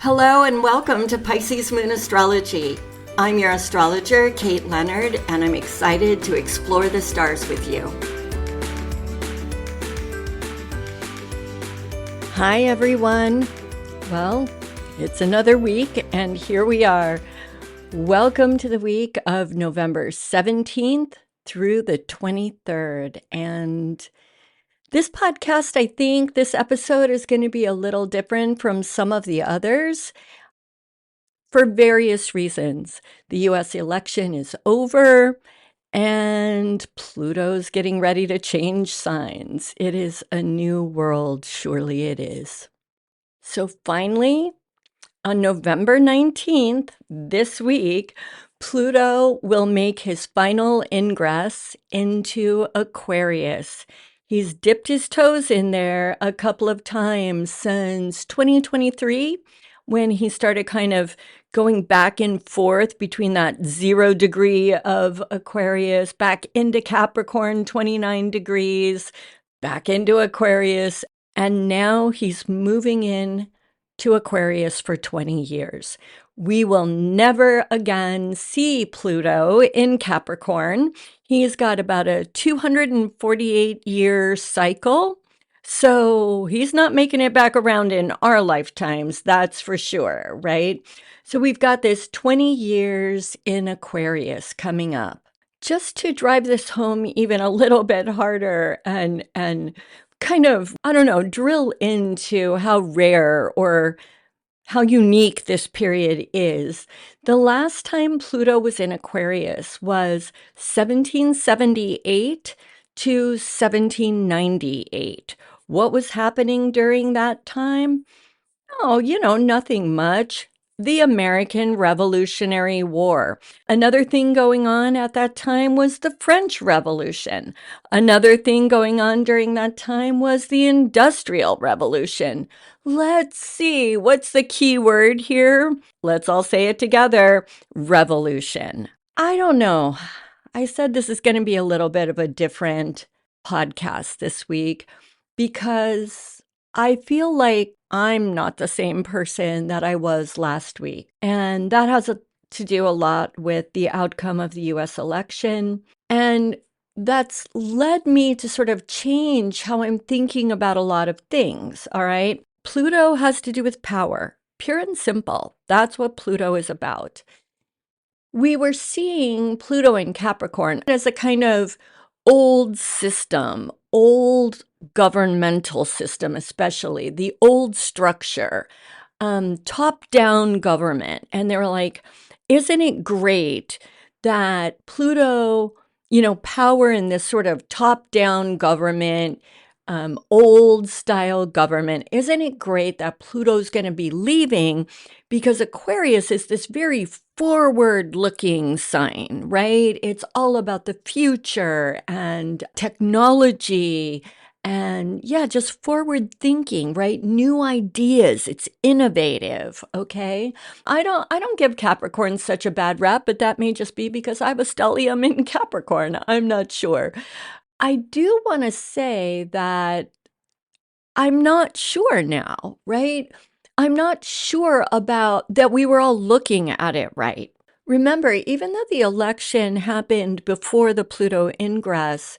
Hello and welcome to Pisces Moon Astrology. I'm your astrologer, Kait Leonard, and I'm excited to explore the stars with you. Hi, everyone. Well, it's another week, and here we are. Welcome to the week of November 17th through the 23rd. And this podcast, I think this episode is going to be a little different from some of the others for various reasons. The US election is over and Pluto's getting ready to change signs. It is a new world, surely it is. So finally, on November 19th, this week, Pluto will make his final ingress into Aquarius. He's dipped his toes in there a couple of times since 2023, when he started kind of going back and forth between that 0 degree of Aquarius, back into Capricorn, 29 degrees, back into Aquarius, and now he's moving in to Aquarius for 20 years. We will never again see Pluto in Capricorn. He's got about a 248-year cycle, so he's not making it back around in our lifetimes, that's for sure, right? So we've got this 20 years in Aquarius coming up. Just to drive this home even a little bit harder and kind of, drill into how rare or how unique this period is. The last time Pluto was in Aquarius was 1778 to 1798. What was happening during that time? Oh, nothing much. The American Revolutionary War. Another thing going on at that time was the French Revolution. Another thing going on during that time was the Industrial Revolution. Let's see, what's the key word here? Let's all say it together. Revolution. I don't know. I said this is going to be a little bit of a different podcast this week because I feel like I'm not the same person that I was last week. And that has to do a lot with the outcome of the US election. And that's led me to sort of change how I'm thinking about a lot of things, all right? Pluto has to do with power, pure and simple. That's what Pluto is about. We were seeing Pluto in Capricorn as a kind of old system, old governmental system, especially the old structure, top-down government. And they were like, isn't it great that Pluto, power in this sort of top-down government, old style government, isn't it great that Pluto's going to be leaving because Aquarius is this very forward-looking sign, right? It's all about the future and technology and just forward thinking, right? New ideas. It's innovative, okay? I don't give Capricorn such a bad rap, but that may just be because I have a stellium in Capricorn. I'm not sure. I do want to say that I'm not sure now, right? I'm not sure about that we were all looking at it right. Remember, even though the election happened before the Pluto ingress,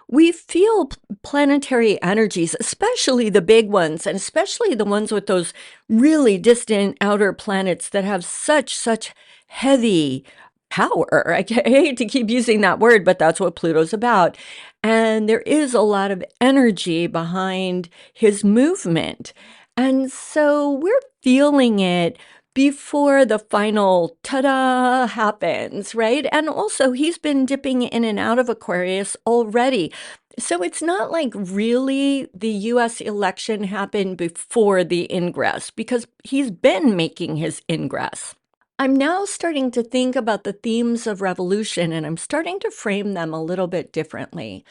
we feel planetary energies, especially the big ones, and especially the ones with those really distant outer planets that have such heavy power. I hate to keep using that word, but that's what Pluto's about. And there is a lot of energy behind his movement. And so we're feeling it before the final ta-da happens, right? And also he's been dipping in and out of Aquarius already. So it's not like really the US election happened before the ingress because he's been making his ingress. I'm now starting to think about the themes of revolution and I'm starting to frame them a little bit differently.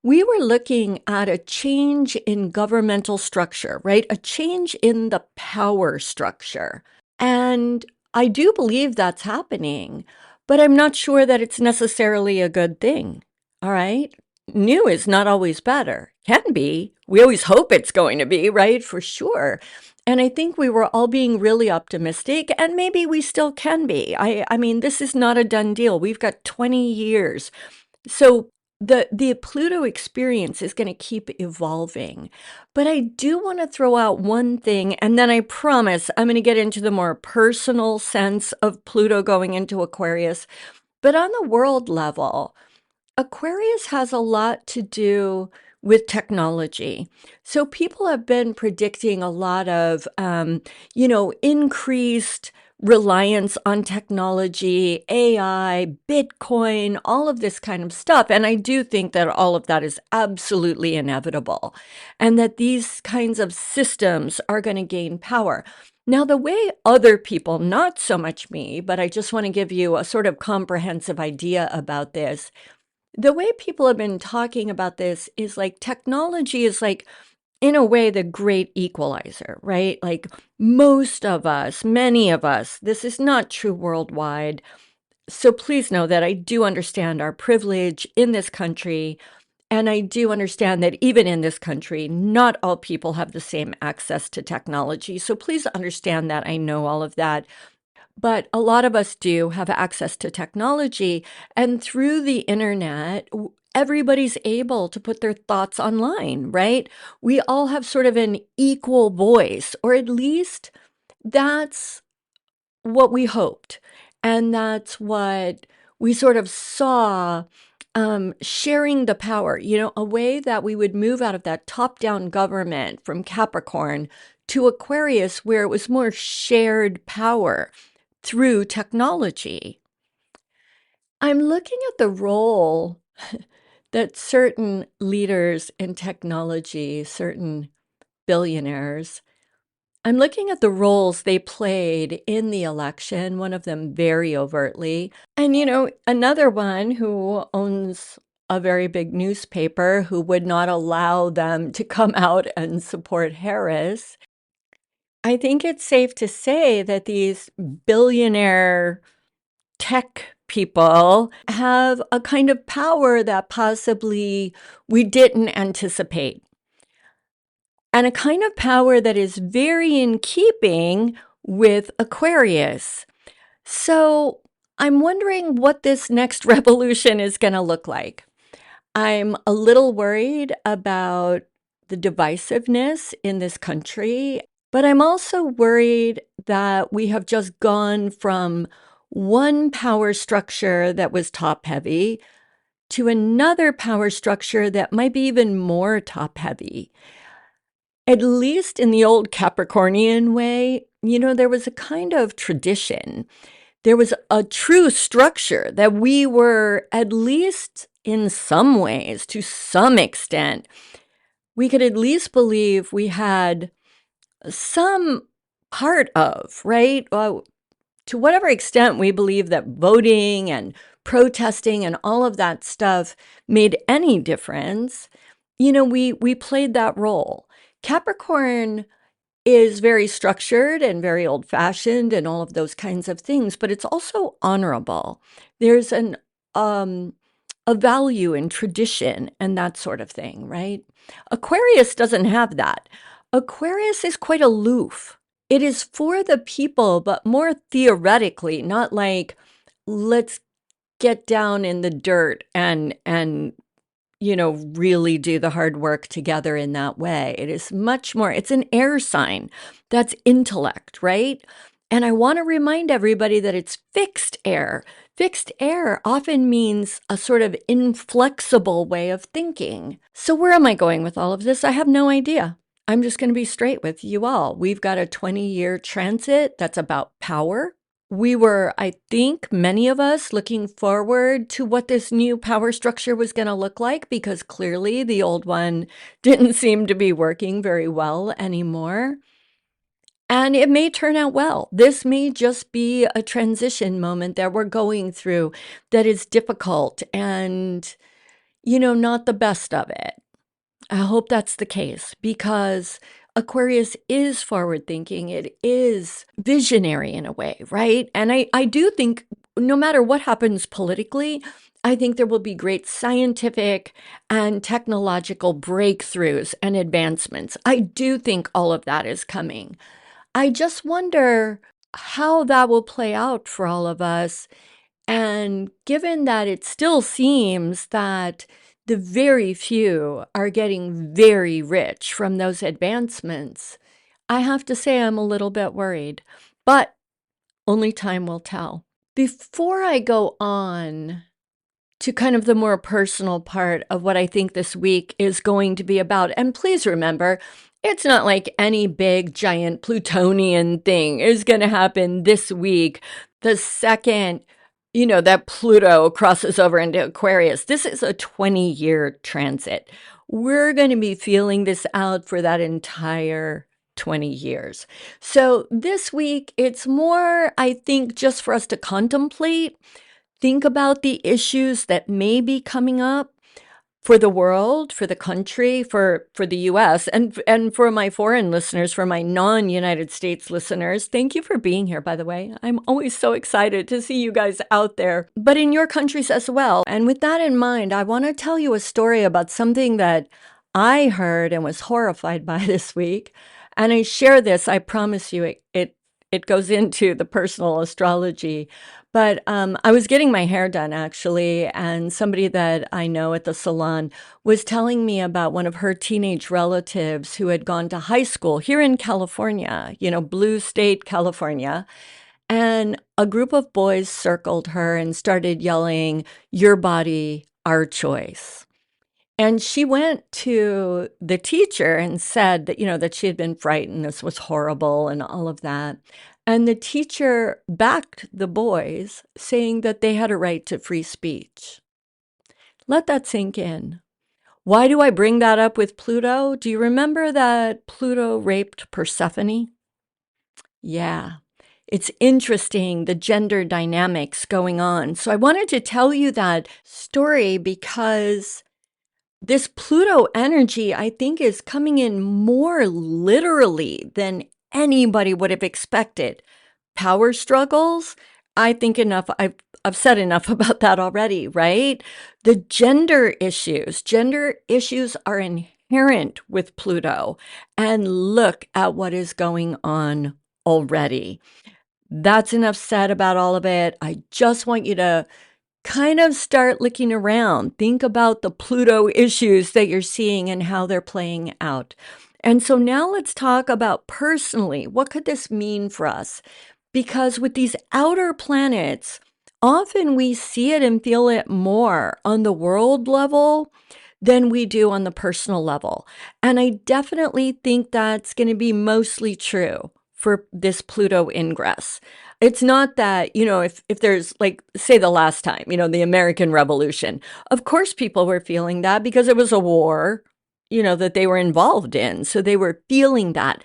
We were looking at a change in governmental structure, right? A change in the power structure. And I do believe that's happening, but I'm not sure that it's necessarily a good thing, all right? New is not always better. Can be. We always hope it's going to be, right? For sure. And I think we were all being really optimistic, and maybe we still can be. I mean, this is not a done deal. We've got 20 years. So the Pluto experience is going to keep evolving. But I do want to throw out one thing, and then I promise I'm going to get into the more personal sense of Pluto going into Aquarius. But on the world level, Aquarius has a lot to do with technology. So people have been predicting a lot of, increased reliance on technology, AI, Bitcoin, all of this kind of stuff. And I do think that all of that is absolutely inevitable and that these kinds of systems are going to gain power. Now, the way other people, not so much me, but I just want to give you a sort of comprehensive idea about this. The way people have been talking about this is like technology is like, in a way, the great equalizer, right? Like most of us, many of us, this is not true worldwide. So please know that I do understand our privilege in this country. And I do understand that even in this country, not all people have the same access to technology. So please understand that I know all of that. But a lot of us do have access to technology, and through the internet, everybody's able to put their thoughts online, right? We all have sort of an equal voice, or at least that's what we hoped. And that's what we sort of saw sharing the power, a way that we would move out of that top-down government from Capricorn to Aquarius, where it was more shared power through technology. I'm looking at the role that certain leaders in technology, certain billionaires, I'm looking at the roles they played in the election, one of them very overtly. And, another one who owns a very big newspaper who would not allow them to come out and support Harris. I think it's safe to say that these billionaire tech people have a kind of power that possibly we didn't anticipate. And a kind of power that is very in keeping with Aquarius. So I'm wondering what this next revolution is going to look like. I'm a little worried about the divisiveness in this country, but I'm also worried that we have just gone from one power structure that was top heavy to another power structure that might be even more top heavy. At least in the old Capricornian way, there was a kind of tradition. There was a true structure that we were, at least in some ways, to some extent, we could at least believe we had some part of, right? To whatever extent we believe that voting and protesting and all of that stuff made any difference, we played that role. Capricorn is very structured and very old-fashioned and all of those kinds of things, but it's also honorable. There's a value in tradition and that sort of thing, right? Aquarius doesn't have that. Aquarius is quite aloof. It is for the people, but more theoretically, not like, let's get down in the dirt and really do the hard work together in that way. It is much more, it's an air sign. That's intellect, right? And I want to remind everybody that it's fixed air. Fixed air often means a sort of inflexible way of thinking. So where am I going with all of this? I have no idea. I'm just going to be straight with you all. We've got a 20-year transit that's about power. We were, I think, many of us looking forward to what this new power structure was going to look like, because clearly the old one didn't seem to be working very well anymore. And it may turn out well. This may just be a transition moment that we're going through that is difficult and, not the best of it. I hope that's the case, because Aquarius is forward thinking. It is visionary in a way, right? And I do think no matter what happens politically, I think there will be great scientific and technological breakthroughs and advancements. I do think all of that is coming. I just wonder how that will play out for all of us. And given that it still seems that the very few are getting very rich from those advancements, I have to say I'm a little bit worried, but only time will tell. Before I go on to kind of the more personal part of what I think this week is going to be about, and please remember, it's not like any big giant Plutonian thing is going to happen this week. The second, that Pluto crosses over into Aquarius, this is a 20-year transit. We're going to be feeling this out for that entire 20 years. So this week, it's more, I think, just for us to contemplate, think about the issues that may be coming up for the world, for the country, for the US, and for my foreign listeners, for my non-United States listeners. Thank you for being here, by the way. I'm always so excited to see you guys out there, but in your countries as well. And with that in mind, I want to tell you a story about something that I heard and was horrified by this week. And I share this, I promise you, it goes into the personal astrology. But I was getting my hair done, actually, and somebody that I know at the salon was telling me about one of her teenage relatives who had gone to high school here in California, blue state California. And a group of boys circled her and started yelling, "Your body, our choice." And she went to the teacher and said that, that she had been frightened, this was horrible and all of that. And the teacher backed the boys, saying that they had a right to free speech. Let that sink in. Why do I bring that up with Pluto? Do you remember that Pluto raped Persephone? Yeah. It's interesting, the gender dynamics going on. So I wanted to tell you that story because this Pluto energy, I think, is coming in more literally than anybody would have expected. Power struggles, I think I've said enough about that already, right? The gender issues are inherent with Pluto. And look at what is going on already. That's enough said about all of it. I just want you to kind of start looking around. Think about the Pluto issues that you're seeing and how they're playing out. And so now let's talk about personally, what could this mean for us? Because with these outer planets, often we see it and feel it more on the world level than we do on the personal level. And I definitely think that's going to be mostly true for this Pluto ingress. It's not that, if there's like, say the last time, the American Revolution, of course people were feeling that because it was a war, that they were involved in. So they were feeling that.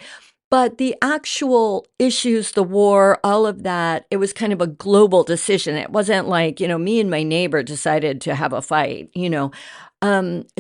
But the actual issues, the war, all of that, it was kind of a global decision. It wasn't like, me and my neighbor decided to have a fight,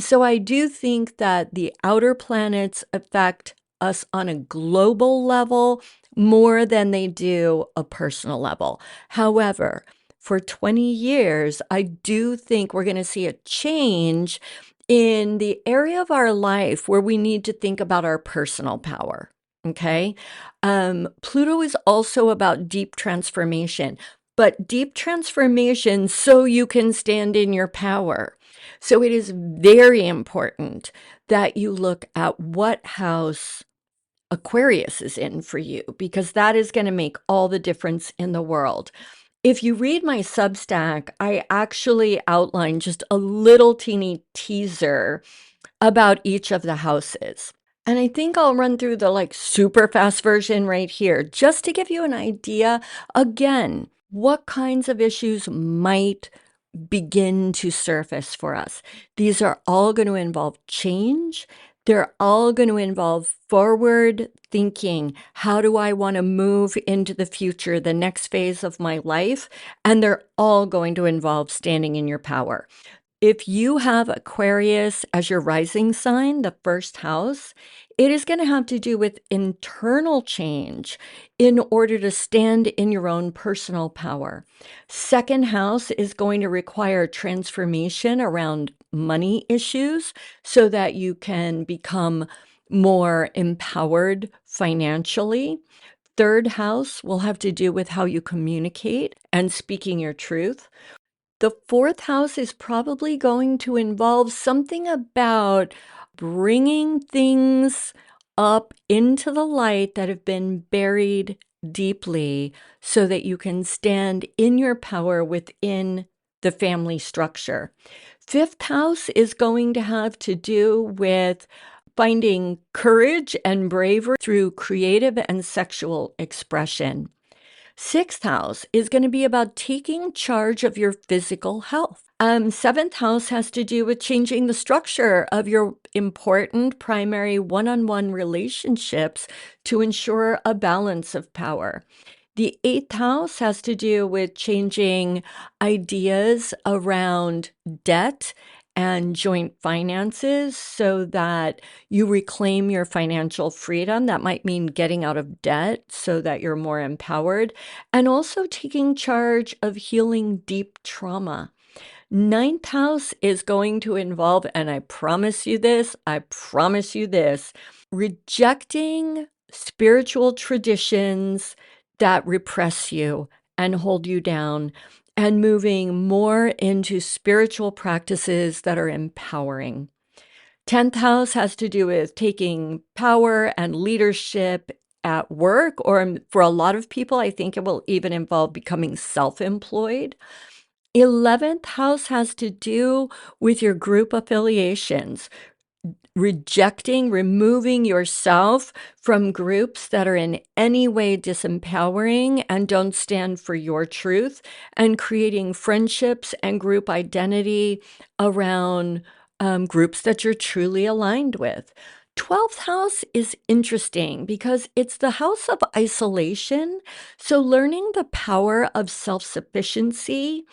So I do think that the outer planets affect us on a global level more than they do a personal level. However, for 20 years, I do think we're going to see a change in the area of our life where we need to think about our personal power. Okay. Pluto is also about deep transformation, but deep transformation so you can stand in your power. So it is very important that you look at what house Aquarius is in for you, because that is going to make all the difference in the world. If you read my Substack, I actually outline just a little teeny teaser about each of the houses. And I think I'll run through the super fast version right here, just to give you an idea, again, what kinds of issues might begin to surface for us. These are all going to involve change. They're all going to involve forward thinking. How do I want to move into the future, the next phase of my life? And they're all going to involve standing in your power. If you have Aquarius as your rising sign, the first house, It is going to have to do with internal change in order to stand in your own personal power. Second house is going to require transformation around money issues so that you can become more empowered financially. Third house will have to do with how you communicate and speaking your truth. The fourth house is probably going to involve something about bringing things up into the light that have been buried deeply so that you can stand in your power within the family structure. Fifth house is going to have to do with finding courage and bravery through creative and sexual expression. Sixth house is going to be about taking charge of your physical health. Seventh house has to do with changing the structure of your important primary one-on-one relationships to ensure a balance of power. The eighth house has to do with changing ideas around debt and joint finances so that you reclaim your financial freedom. That might mean getting out of debt so that you're more empowered, and also taking charge of healing deep trauma. Ninth house is going to involve, and I promise you this, rejecting spiritual traditions that repress you and hold you down, and moving more into spiritual practices that are empowering. 10th house has to do with taking power and leadership at work, or for a lot of people, I think it will even involve becoming self-employed. 11th house has to do with your group affiliations, removing yourself from groups that are in any way disempowering and don't stand for your truth, and creating friendships and group identity around groups that you're truly aligned with. 12th house is interesting because it's the house of isolation. So learning the power of self-sufficiency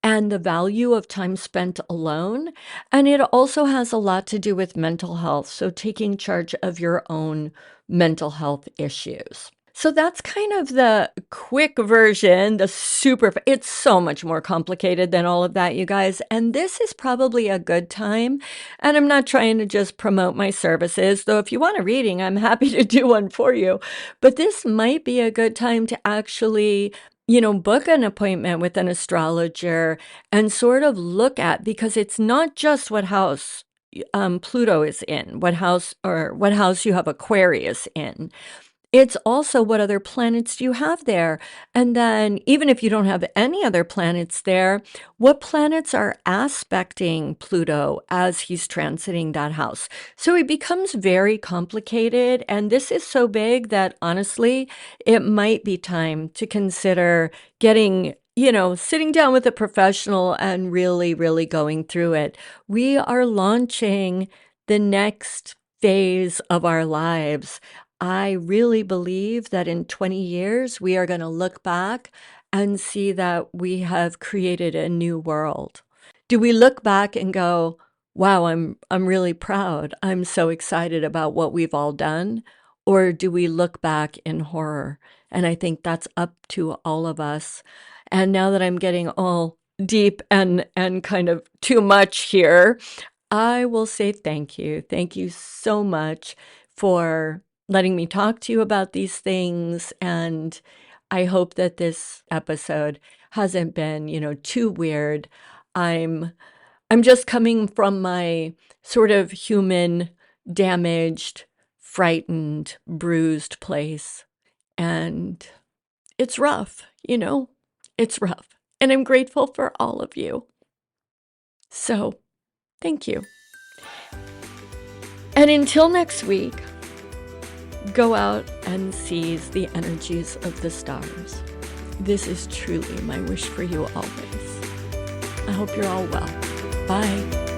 and the value of time spent alone. And it also has a lot to do with mental health. So taking charge of your own mental health issues. So that's kind of the quick version, it's so much more complicated than all of that, you guys. And this is probably a good time. And I'm not trying to just promote my services, though if you want a reading, I'm happy to do one for you. But this might be a good time to actually book an appointment with an astrologer and sort of look at, because it's not just what house Pluto is in, what house you have Aquarius in. It's also what other planets do you have there? And then even if you don't have any other planets there, what planets are aspecting Pluto as he's transiting that house? So it becomes very complicated. And this is so big that honestly, it might be time to consider getting sitting down with a professional and really, really going through it. We are launching the next phase of our lives. I really believe that in 20 years, we are going to look back and see that we have created a new world. Do we look back and go, wow, I'm really proud. I'm so excited about what we've all done? Or do we look back in horror? And I think that's up to all of us. And now that I'm getting all deep and kind of too much here, I will say thank you. Thank you so much for letting me talk to you about these things. And I hope that this episode hasn't been, too weird. I'm just coming from my sort of human, damaged, frightened, bruised place. And it's rough. It's rough. And I'm grateful for all of you. So, thank you. And until next week, go out and seize the energies of the stars. This is truly my wish for you always. I hope you're all well. Bye.